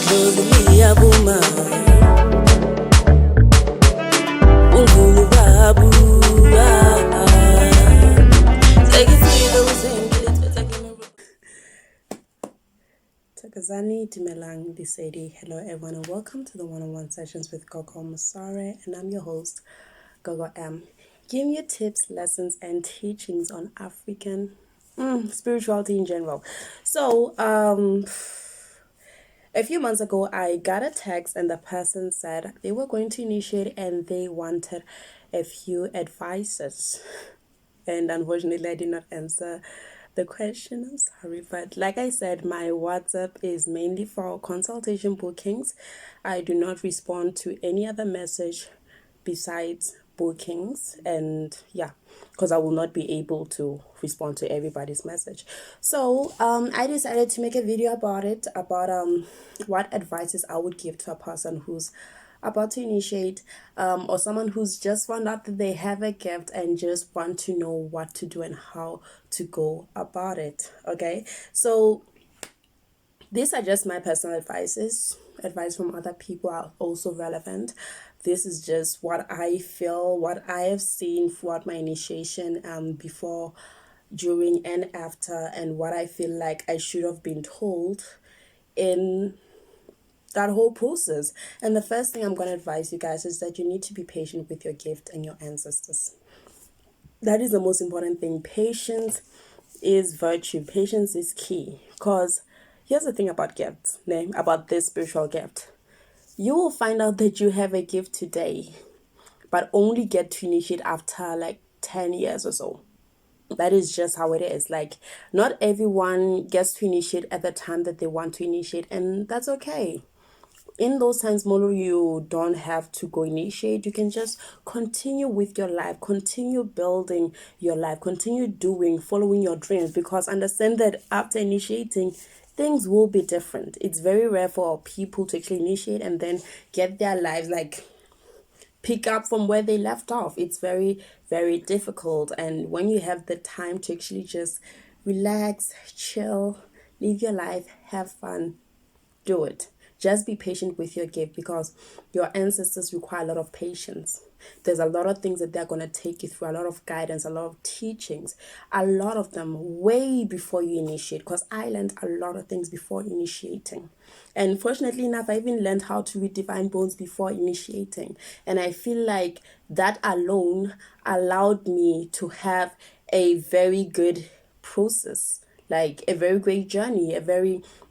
Ngiyabuma uNkulunkulu babu sekifile usengilithetha kimi Takazani Dimelang Disedi. Hello everyone and welcome to the one-on-one sessions with Gogo Masare, and I'm your host Gogo M, giving you tips, lessons and teachings on African spirituality in general. So a few months ago, I got a text and the person said they were going to initiate and they wanted a few advices. And unfortunately, I did not answer the question. I'm sorry. But like I said, my WhatsApp is mainly for consultation bookings. I do not respond to any other message besides bookings, and yeah, because I will not be able to respond to everybody's message. So I decided to make a video about it, about what advices I would give to a person who's about to initiate, or someone who's just found out that they have a gift and just want to know what to do and how to go about it. Okay, so these are just my personal advices. Advice from other people are also relevant. This is just what I feel, what I have seen throughout my initiation, before, during, and after, and what I feel like I should have been told in that whole process. And the first thing I'm going to advise you guys is that you need to be patient with your gift and your ancestors. That is the most important thing. Patience is virtue. Patience is key. Because here's the thing about gifts, about this spiritual gift. You will find out that you have a gift today, but only get to initiate after like 10 years or so. That is just how it is. Like, not everyone gets to initiate at the time that they want to initiate, and that's okay. In those times, Molo, you don't have to go initiate. You can just continue with your life, continue building your life, continue doing, following your dreams, because understand that after initiating, things will be different. It's very rare for people to actually initiate and then get their lives like pick up from where they left off. It's very, very difficult. And when you have the time to actually just relax, chill, live your life, have fun, do it. Just be patient with your gift, because your ancestors require a lot of patience. There's a lot of things that they're going to take you through, a lot of guidance, a lot of teachings, a lot of them way before you initiate, because I learned a lot of things before initiating. And fortunately enough, I even learned how to read divine bones before initiating. And I feel like that alone allowed me to have a very good process, like a very great journey.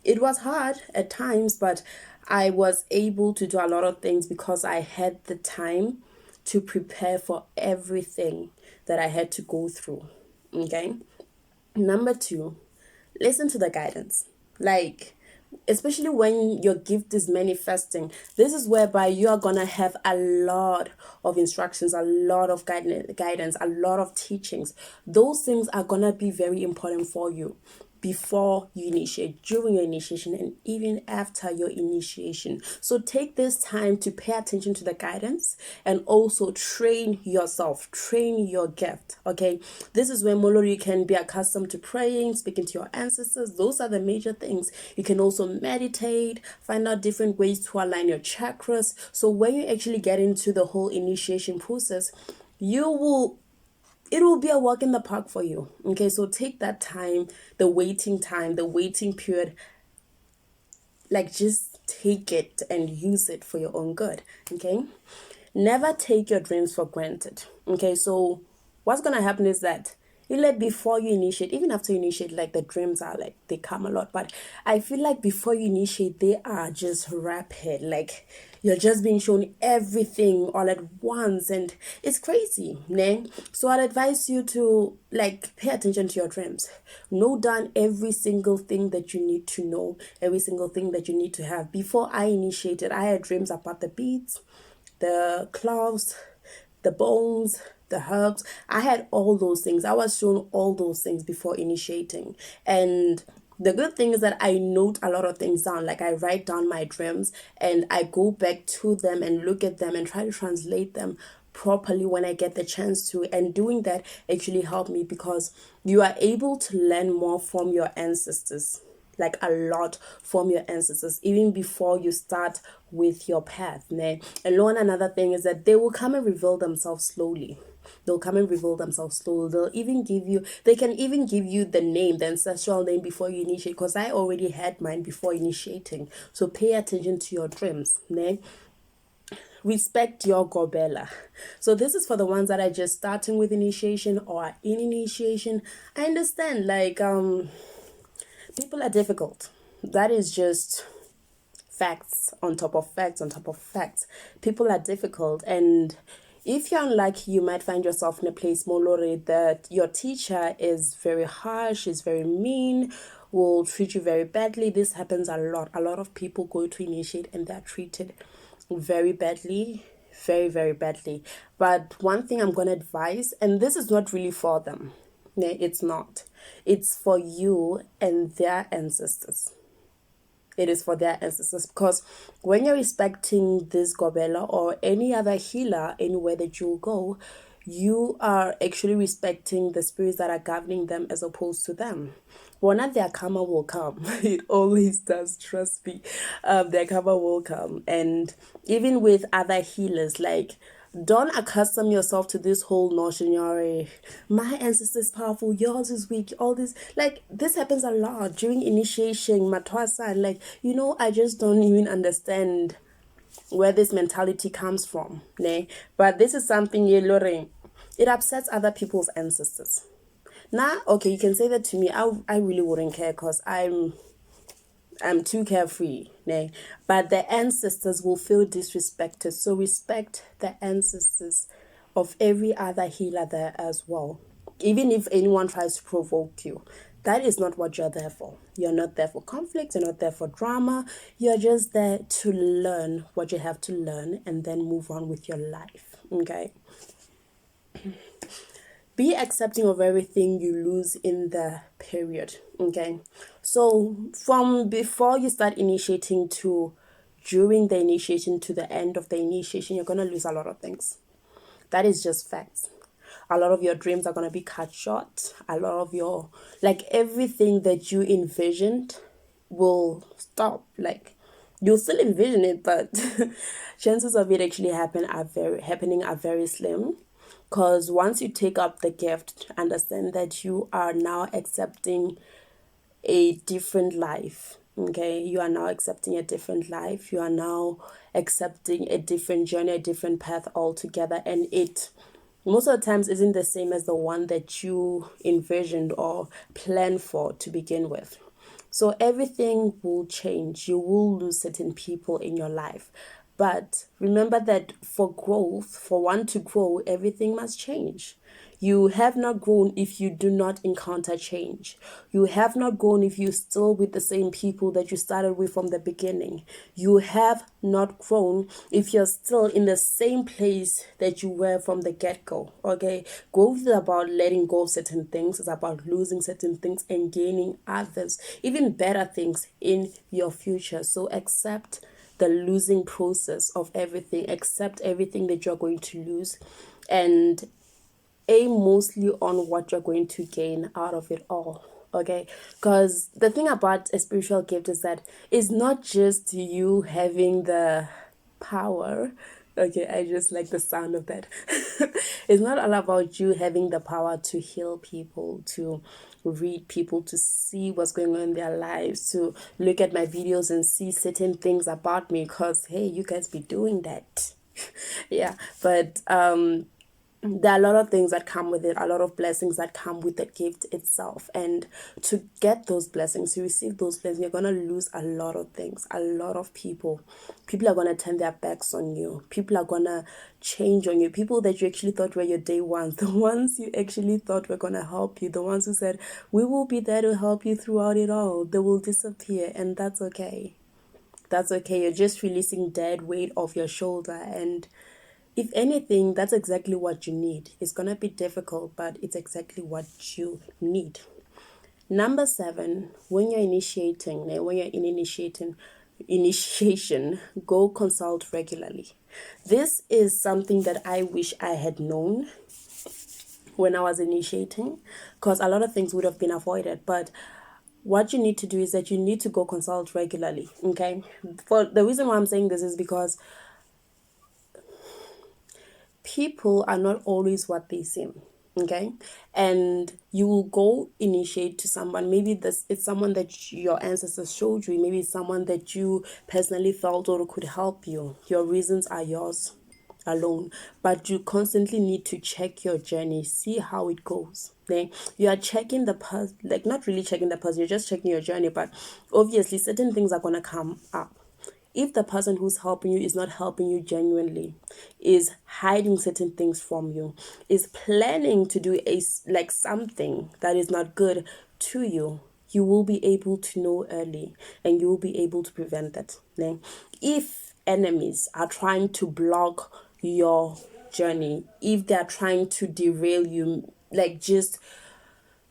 It was hard at times, but I was able to do a lot of things because I had the time to prepare for everything that I had to go through. Okay. Number 2, listen to the guidance. Like, especially when your gift is manifesting, this is whereby you are gonna have a lot of instructions, a lot of guidance, a lot of teachings. Those things are gonna be very important for you before you initiate, during your initiation, and even after your initiation. So take this time to pay attention to the guidance and also train yourself, train your gift. Okay, this is where you can be accustomed to praying, speaking to your ancestors. Those are the major things. You can also meditate, find out different ways to align your chakras. So when you actually get into the whole initiation process, it will be a walk in the park for you. Okay, so take that time, the waiting period, like just take it and use it for your own good. Okay, never take your dreams for granted. Okay, so what's gonna happen is that before you initiate, even after you initiate, like the dreams are like, they come a lot, but I feel like before you initiate, they are just rapid. Like, you're just being shown everything all at once, and it's crazy, né? So I'd advise you to like pay attention to your dreams. Note down every single thing that you need to know, every single thing that you need to have. Before I initiated, I had dreams about the beads, the cloves, the bones, the herbs. I had all those things. I was shown all those things before initiating. And the good thing is that I note a lot of things down. Like, I write down my dreams and I go back to them and look at them and try to translate them properly when I get the chance to. And doing that actually helped me, because you are able to learn more from your ancestors. like a lot from your ancestors, even before you start with your path. Ne? And another thing is that they will come and reveal themselves slowly. They'll come and reveal themselves slowly. They can even give you the name, the ancestral name before you initiate. Because I already had mine before initiating. So pay attention to your dreams. Ne? Respect your gobela. So this is for the ones that are just starting with initiation or are in initiation. I understand, like, people are difficult. That is just facts on top of facts on top of facts. People are difficult, and if you're unlucky, you might find yourself in a place, Molore, that your teacher is very harsh, is very mean, will treat you very badly. This happens a lot. A lot of people go to initiate and they're treated very badly, very, very badly. But one thing I'm going to advise, and this is not really for them, no, it's not. It's for you and their ancestors. It is for their ancestors, because when you're respecting this gobela or any other healer anywhere that you go, you are actually respecting the spirits that are governing them as opposed to them. Well, not their karma will come. It always does, trust me. Their karma will come. And even with other healers, like, don't accustom yourself to this whole notion, you're my ancestor is powerful, yours is weak, all this. Like, this happens a lot during initiation, matwasa. Like, I just don't even understand where this mentality comes from. Ne? But this is something, it upsets other people's ancestors. Now, okay, you can say that to me. I really wouldn't care, because I'm too carefree, né? But the ancestors will feel disrespected. So respect the ancestors of every other healer there as well. Even if anyone tries to provoke you, that is not what you're there for. You're not there for conflict. You're not there for drama. You're just there to learn what you have to learn and then move on with your life. Okay? Be accepting of everything you lose in the period. Okay, so from before you start initiating to during the initiation to the end of the initiation, you're going to lose a lot of things. That is just facts. A lot of your dreams are going to be cut short. A lot of your, like, everything that you envisioned will stop. Like, you'll still envision it, but chances of it actually happening are very slim. Because once you take up the gift, understand that you are now accepting a different life. Okay, you are now accepting a different life. You are now accepting a different journey, a different path altogether. And it most of the times isn't the same as the one that you envisioned or planned for to begin with. So everything will change. You will lose certain people in your life. But remember that for growth, for one to grow, everything must change. You have not grown if you do not encounter change. You have not grown if you're still with the same people that you started with from the beginning. You have not grown if you're still in the same place that you were from the get-go. Okay? Growth is about letting go of certain things. It's about losing certain things and gaining others, even better things in your future. So accept the losing process of everything. Accept everything that you're going to lose and aim mostly on what you're going to gain out of it all. Okay, because the thing about a spiritual gift is that it's not just you having the power. Okay, I just like the sound of that. It's not all about you having the power to heal people, to read people, to see what's going on in their lives, to look at my videos and see certain things about me, because hey, you guys be doing that. Yeah, but there are a lot of things that come with it, a lot of blessings that come with the gift itself. And to get those blessings, to receive those blessings, you're going to lose a lot of things, a lot of people. People are going to turn their backs on you. People are going to change on you. People that you actually thought were your day ones, the ones you actually thought were going to help you, the ones who said, we will be there to help you throughout it all, they will disappear. And that's okay. That's okay. You're just releasing dead weight off your shoulder. And if anything, that's exactly what you need. It's going to be difficult, but it's exactly what you need. Number 7, when you're initiating, when you're in initiation, go consult regularly. This is something that I wish I had known when I was initiating, because a lot of things would have been avoided. But what you need to do is that you need to go consult regularly, okay? For the reason why I'm saying this is because people are not always what they seem, okay? And you will go initiate to someone, maybe this it's someone that your ancestors showed you, maybe it's someone that you personally felt or could help you. Your reasons are yours alone, but you constantly need to check your journey, see how it goes. Okay, you are checking the person, like not really checking the person, you're just checking your journey, but obviously certain things are going to come up. If the person who's helping you is not helping you genuinely, is hiding certain things from you, is planning to do like something that is not good to you, you will be able to know early and you will be able to prevent that. Okay? If enemies are trying to block your journey, if they're trying to derail you, like just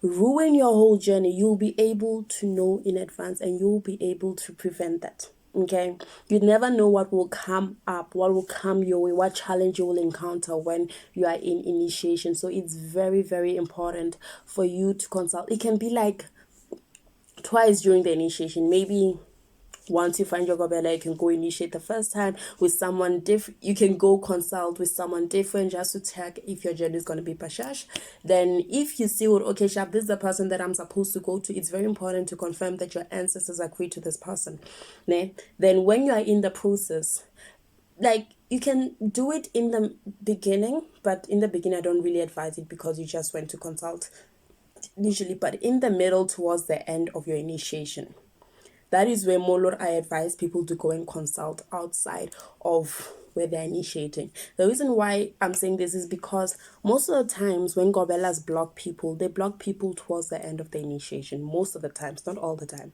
ruin your whole journey, you'll be able to know in advance and you'll be able to prevent that. Okay, you never know what will come up, what will come your way, what challenge you will encounter when you are in initiation. So it's very, very important for you to consult. It can be like twice during the initiation, maybe once you find your gobela, you can go initiate the first time with someone different. You can go consult with someone different just to check if your journey is going to be pashash. Then if you see, well, okay, Sharp, this is the person that I'm supposed to go to, it's very important to confirm that your ancestors agree to this person. Ne? Then when you are in the process, like you can do it in the beginning, but in the beginning I don't really advise it because you just went to consult initially. But in the middle towards the end of your initiation, that is where more I advise people to go and consult outside of where they're initiating. The reason why I'm saying this is because most of the times when gobelas block people, they block people towards the end of the initiation. Most of the times, not all the time.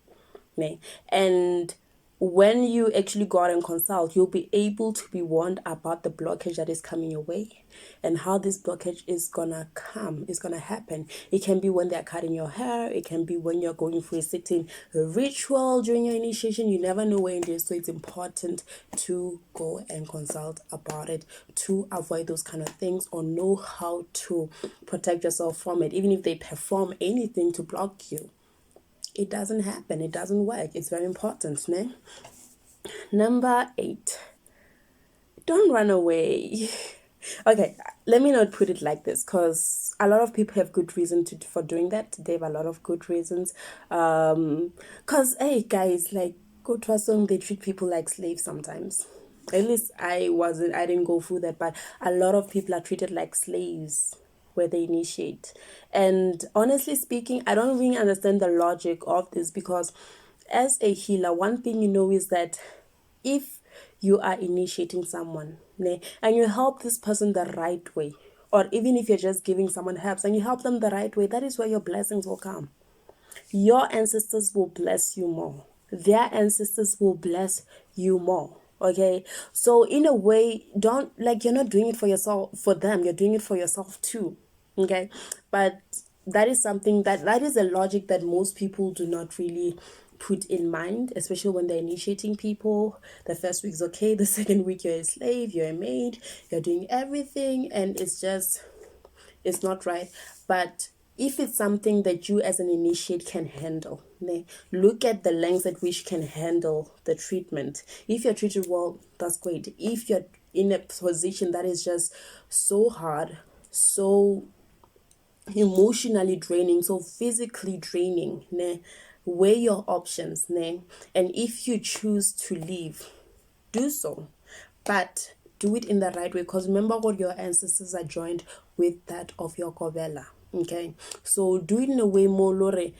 Okay? And when you actually go out and consult, you'll be able to be warned about the blockage that is coming your way and how this blockage is gonna come, is gonna happen. It can be when they're cutting your hair, it can be when you're going through a certain ritual during your initiation. You never know when it is, so it's important to go and consult about it to avoid those kind of things or know how to protect yourself from it. Even if they perform anything to block you, it doesn't happen, it doesn't work. It's very important, ne? Number 8, don't run away. Okay, let me not put it like this because a lot of people have good reason for doing that. They have a lot of good reasons. Because, hey, guys, like, go to a song, they treat people like slaves sometimes. At least I didn't go through that, but a lot of people are treated like slaves where they initiate. And honestly speaking, I don't really understand the logic of this because as a healer, one thing you know is that if you are initiating someone and you help this person the right way, or even if you're just giving someone helps and you help them the right way, that is where your blessings will come. Your ancestors will bless you more. Their ancestors will bless you more. Okay, so in a way, don't like you're not doing it for yourself, for them, you're doing it for yourself too. Okay, but that is something that is a logic that most people do not really put in mind, especially when they're initiating people. The first week's okay, the second week you're a slave, you're a maid, you're doing everything, and it's not right. But if it's something that you as an initiate can handle, look at the lengths at which you can handle the treatment. If you're treated well, that's great. If you're in a position that is just so hard, so emotionally draining, so physically draining, weigh your options, and if you choose to leave, do so, but do it in the right way, because remember what your ancestors are joined with that of your kobela. Okay, so do it in a way more lore.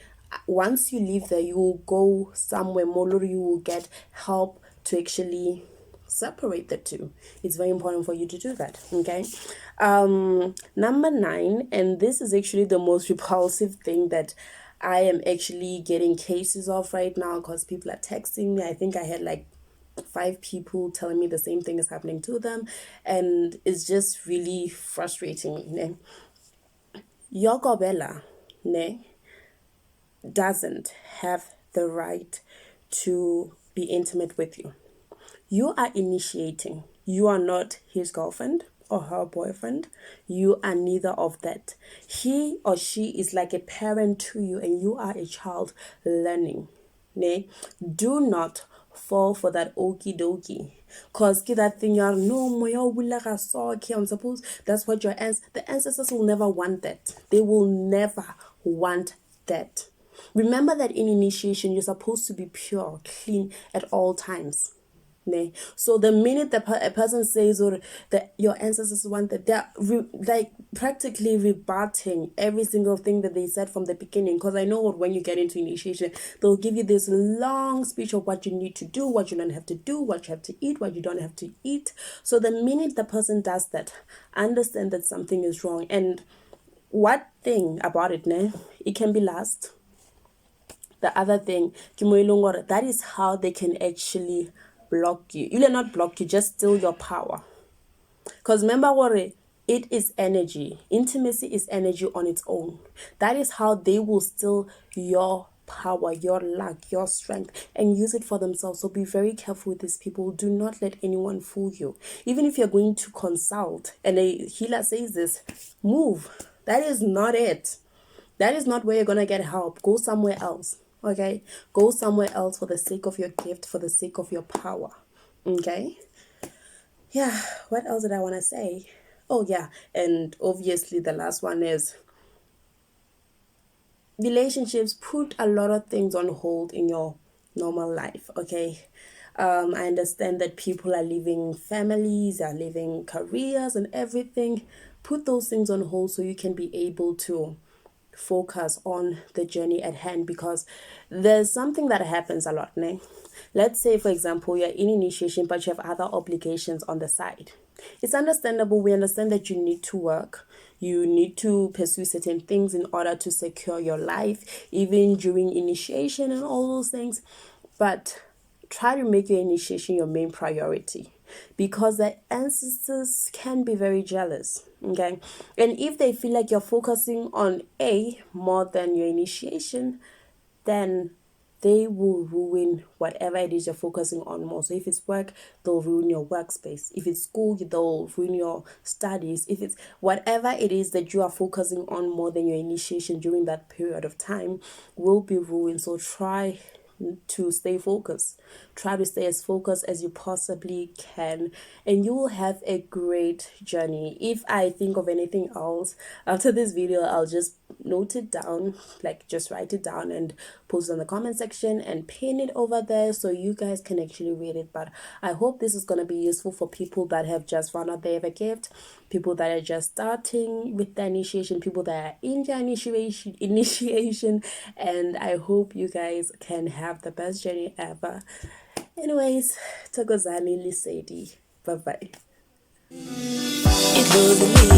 Once you leave there, you will go somewhere more lore, you will get help to actually separate the two. It's very important for you to do that. Okay, number 9, and this is actually the most repulsive thing that I am actually getting cases of right now, because people are texting me. I think I had like 5 people telling me the same thing is happening to them, and it's just really frustrating. Your gobela doesn't have the right to be intimate with you. You are initiating. You are not his girlfriend. or her boyfriend. You are neither of that. He or she is like a parent to you, and you are a child learning. Ne? Do not fall for that okie dokie. Cause that thing you're no okay, I'm supposed that's what the ancestors will never want that. They will never want that. Remember that in initiation you're supposed to be pure, clean at all times. So the minute a person says or that your ancestors want that, they're like practically rebutting every single thing that they said from the beginning. Because I know when you get into initiation, they'll give you this long speech of what you need to do, what you don't have to do, what you have to eat, what you don't have to eat. So the minute the person does that, understand that something is wrong. And what thing about it, it can be last. The other thing, that is how they can actually block you. You will not block you, just steal your power. Because remember what it is energy. Intimacy is energy on its own. That is how they will steal your power, your luck, your strength, and use it for themselves. So be very careful with these people. Do not let anyone fool you. Even if you're going to consult and a healer says this, move. That is not it. That is not where you're going to get help. Go somewhere else. Okay? Go somewhere else for the sake of your gift, for the sake of your power. Okay? Yeah, what else did I want to say? Oh, yeah. And obviously the last one is relationships. Put a lot of things on hold in your normal life. Okay? I understand that people are leaving families, are leaving careers and everything. Put those things on hold so you can be able to focus on the journey at hand, because there's something that happens a lot. Let's say, for example, you're in initiation but you have other obligations on the side. It's understandable. We understand that you need to work, you need to pursue certain things in order to secure your life, even during initiation and all those things. But try to make your initiation your main priority, because the ancestors can be very jealous. Okay, and if they feel like you're focusing on A more than your initiation, then they will ruin whatever it is you're focusing on more. So if it's work, they'll ruin your workspace. If it's school, they'll ruin your studies. If it's whatever it is that you are focusing on more than your initiation during that period of time, will be ruined. So try to stay focused. Try to stay as focused as you possibly can, and you will have a great journey. If I think of anything else after this video, I'll just note it down, like just write it down and post it in the comment section and pin it over there so you guys can actually read it. But I hope this is going to be useful for people that have just found out they have a gift, people that are just starting with the initiation, people that are in the initiation, and I hope you guys can have the best journey ever. Anyways, Tokozani Lisedi. Bye bye. It